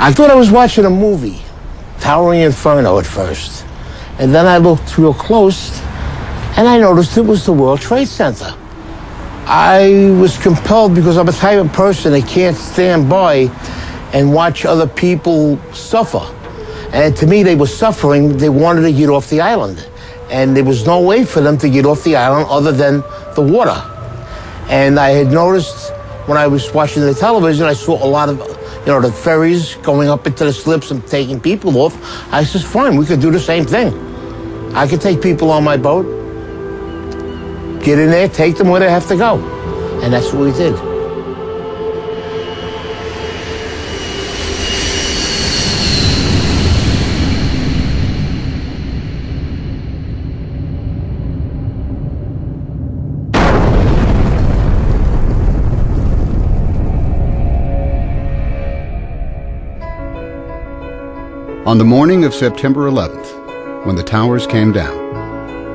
I thought I was watching a movie, Towering Inferno at first. And then I looked real close, and I noticed it was the World Trade Center. I was compelled, because I'm a type of person that can't stand by and watch other people suffer. And to me, they were suffering. They wanted to get off the island. And there was no way for them to get off the island other than the water. And I had noticed when I was watching the television, I saw a lot of, the ferries going up into the slips and taking people off. I said, fine, we could do the same thing. I could take people on my boat, get in there, take them where they have to go. And that's what we did. On the morning of September 11th, when the towers came down,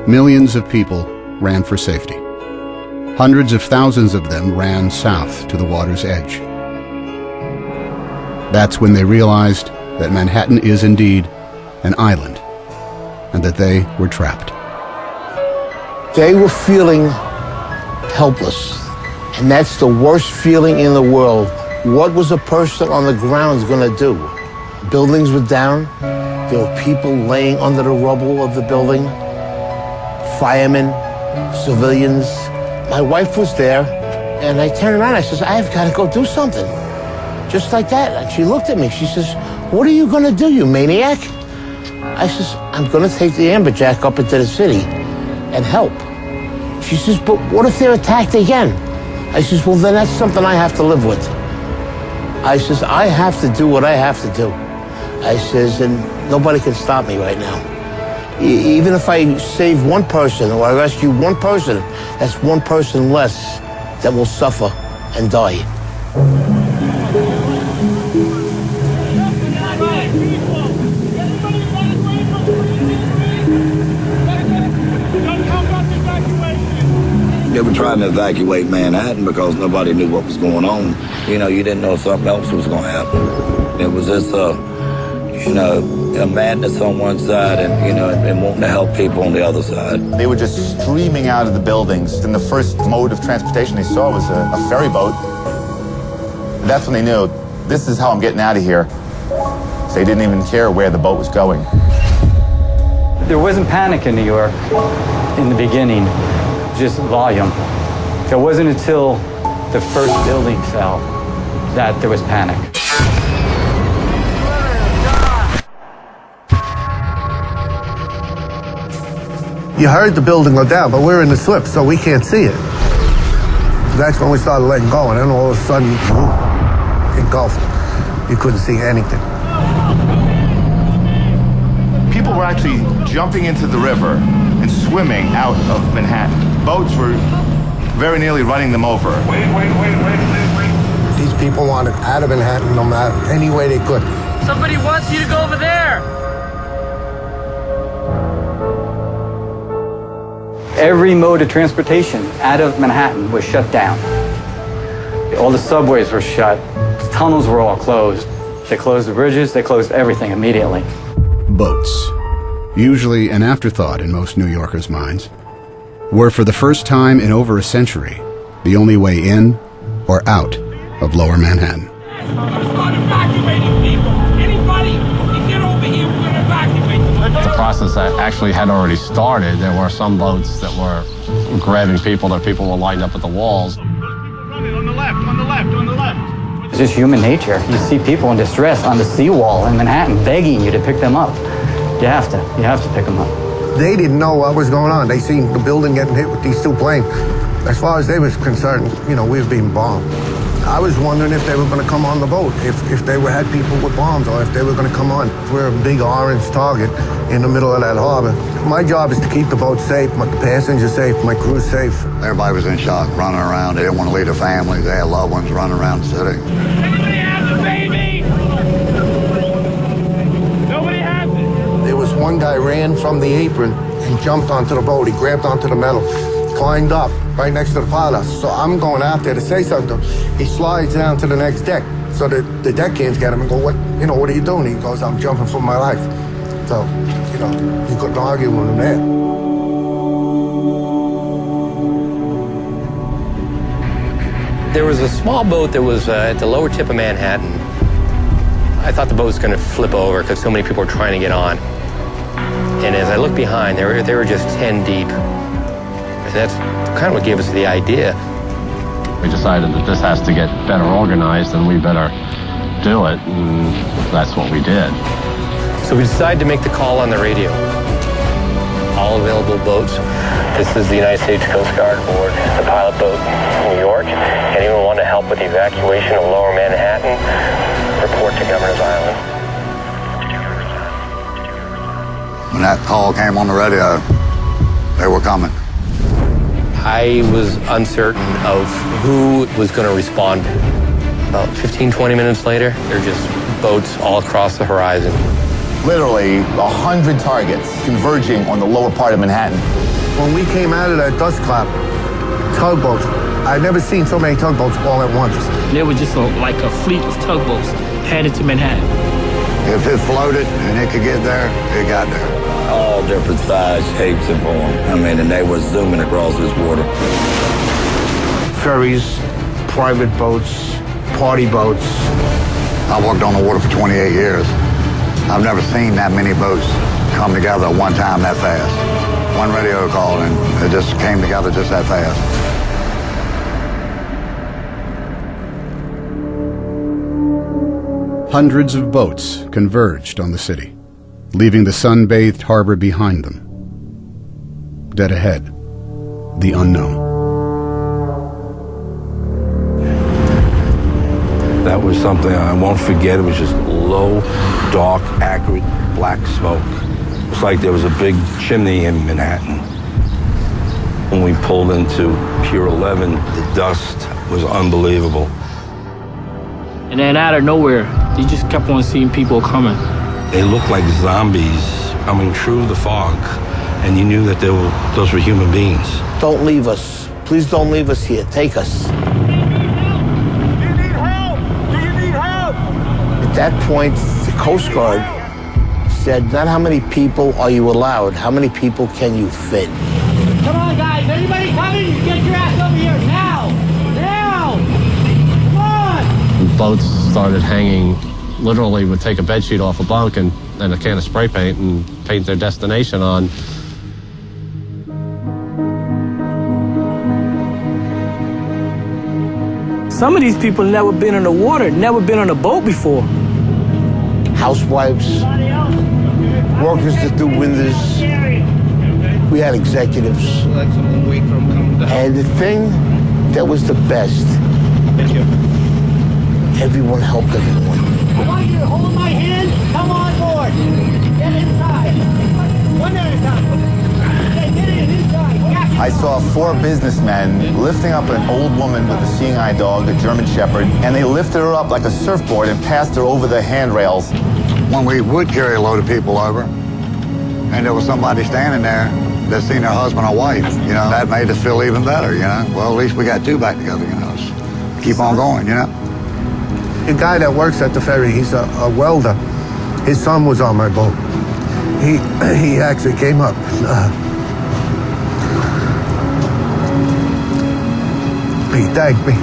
millions of people ran for safety. Hundreds of thousands of them ran south to the water's edge. That's when they realized that Manhattan is indeed an island, and that they were trapped. They were feeling helpless, and that's the worst feeling in the world. What was a person on the ground going to do? Buildings were down. There were people laying under the rubble of the building. Firemen, civilians. My wife was there, and I turned around. I says, I've got to go do something. Just like that. And she looked at me. She says, what are you going to do, you maniac? I says, I'm going to take the amberjack up into the city and help. She says, but what if they're attacked again? I says, well, then that's something I have to live with. I says, I have to do what I have to do. I says, and nobody can stop me right now. Even if I save one person or I rescue one person, that's one person less that will suffer and die. They were trying to evacuate Manhattan because nobody knew what was going on. You didn't know if something else was going to happen. It was just a madness on one side and wanting to help people on the other side. They were just streaming out of the buildings, and the first mode of transportation they saw was a ferry boat. And that's when they knew, this is how I'm getting out of here. So they didn't even care where the boat was going. There wasn't panic in New York in the beginning, just volume. It wasn't until the first building fell that there was panic. You heard the building go down, but we're in the slip, so we can't see it. That's when we started letting go, and then all of a sudden, engulfed. You couldn't see anything. People were actually jumping into the river and swimming out of Manhattan. Boats were very nearly running them over. Wait. These people wanted out of Manhattan no matter any way they could. Somebody wants you to go over there. Every mode of transportation out of Manhattan was shut down. All the subways were shut. The tunnels were all closed. They closed the bridges. They closed everything immediately. Boats, usually an afterthought in most New Yorkers' minds, were for the first time in over a century the only way in or out of Lower Manhattan. Start evacuating people. Anybody can get over here. We're going to evacuate them. The process actually had already started. There were some boats that were grabbing people. That people were lined up at the walls. On the left. It's just human nature. You see people in distress on the seawall in Manhattan begging you to pick them up. You have to pick them up. They didn't know what was going on. They seen the building getting hit with these two planes. As far as they was concerned, we was being bombed. I was wondering if they were going to come on the boat, if they had people with bombs, or if they were going to come on. We're a big orange target in the middle of that harbor. My job is to keep the boat safe, my passengers safe, my crew safe. Everybody was in shock, running around. They didn't want to leave their families. They had loved ones running around the city. Everybody has a baby! Nobody has it! There was one guy ran from the apron and jumped onto the boat. He grabbed onto the metal, climbed up right next to the pilot. So I'm going out there to say something. He slides down to the next deck. So the deckhands get him and go, what are you doing? He goes, I'm jumping for my life. So, you couldn't argue with him there. There was a small boat that was at the lower tip of Manhattan. I thought the boat was going to flip over because so many people were trying to get on. And as I looked behind, they were just 10 deep. And that's kind of what gave us the idea. We decided that this has to get better organized and we better do it, and that's what we did. So we decided to make the call on the radio. All available boats. This is the United States Coast Guard aboard the pilot boat in New York. Anyone want to help with the evacuation of Lower Manhattan, report to Governor's Island. When that call came on the radio, they were coming. I was uncertain of who was going to respond. About 15, 20 minutes later, there are just boats all across the horizon. Literally 100 targets converging on the lower part of Manhattan. When we came out of that dust cloud, tugboats, I'd never seen so many tugboats all at once. There was just like a fleet of tugboats headed to Manhattan. If it floated and it could get there, it got there. All different size, shapes, and forms. And they were zooming across this water. Ferries, private boats, party boats. I worked on the water for 28 years. I've never seen that many boats come together at one time that fast. One radio call and it just came together just that fast. Hundreds of boats converged on the city, leaving the sun-bathed harbor behind them. Dead ahead, the unknown. That was something I won't forget. It was just low, dark, acrid, black smoke. It was like there was a big chimney in Manhattan. When we pulled into Pier 11, the dust was unbelievable. And then out of nowhere, you just kept on seeing people coming. They looked like zombies coming through the fog, and you knew that those were human beings. Don't leave us. Please don't leave us here. Take us. At that point, the Coast Guard said, not how many people are you allowed, how many people can you fit? Come on, guys. Anybody coming? Get your ass over here now. Now. Come on. Boats started hanging, literally would take a bedsheet off a bunk and a can of spray paint and paint their destination on. Some of these people never been in the water, never been on a boat before. Housewives, workers that do windows. We had executives. And the thing that was the best, everyone helped everyone. I want you to hold my hand. Come on board. Get inside. One at a time. Get inside. I saw 4 businessmen lifting up an old woman with a seeing eye dog, a German Shepherd, and they lifted her up like a surfboard and passed her over the handrails. When we would carry a load of people over, and there was somebody standing there that seen their husband or wife, that made us feel even better, Well, at least we got 2 back together, Just keep on going, The guy that works at the ferry, he's a welder. His son was on my boat. He actually came up. He thanked me.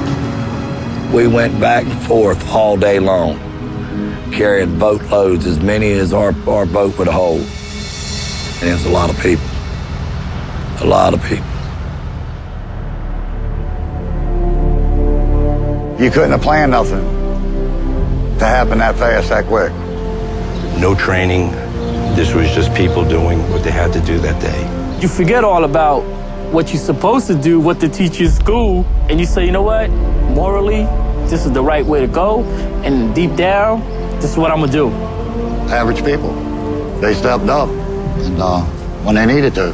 We went back and forth all day long, carrying boatloads, as many as our boat would hold. And it was a lot of people. A lot of people. You couldn't have planned nothing to happen that fast, that quick. No training. This was just people doing what they had to do that day. You forget all about what you're supposed to do, what they teach you in school, and you say, you know what? Morally, this is the right way to go, and deep down, this is what I'm gonna do. Average people, they stepped up, and when they needed to,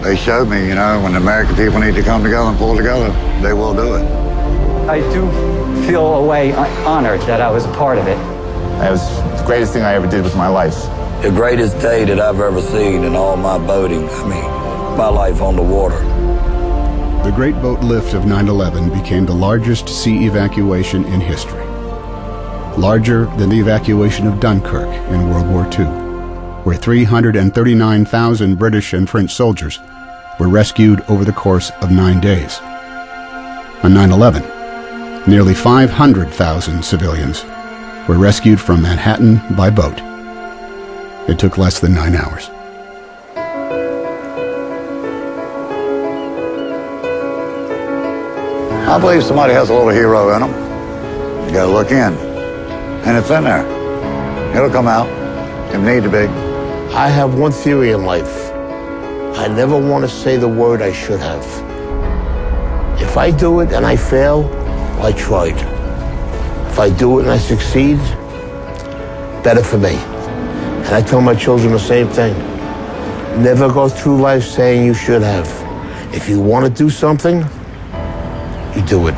they showed me, when the American people need to come together and pull together, they will do it. I do feel a way honored that I was a part of it. It was the greatest thing I ever did with my life. The greatest day that I've ever seen in all my boating. My life on the water. The Great Boat Lift of 9/11 became the largest sea evacuation in history. larger than the evacuation of Dunkirk in World War II, where 339,000 British and French soldiers were rescued over the course of 9 days. On 9/11, nearly 500,000 civilians were rescued from Manhattan by boat. It took less than 9 hours. I believe somebody has a little hero in them. You gotta look in. And it's in there. It'll come out. It need to be. I have one theory in life. I never want to say the word I should have. If I do it and I fail, I tried. If I do it and I succeed, better for me. And I tell my children the same thing. Never go through life saying you should have. If you want to do something, you do it.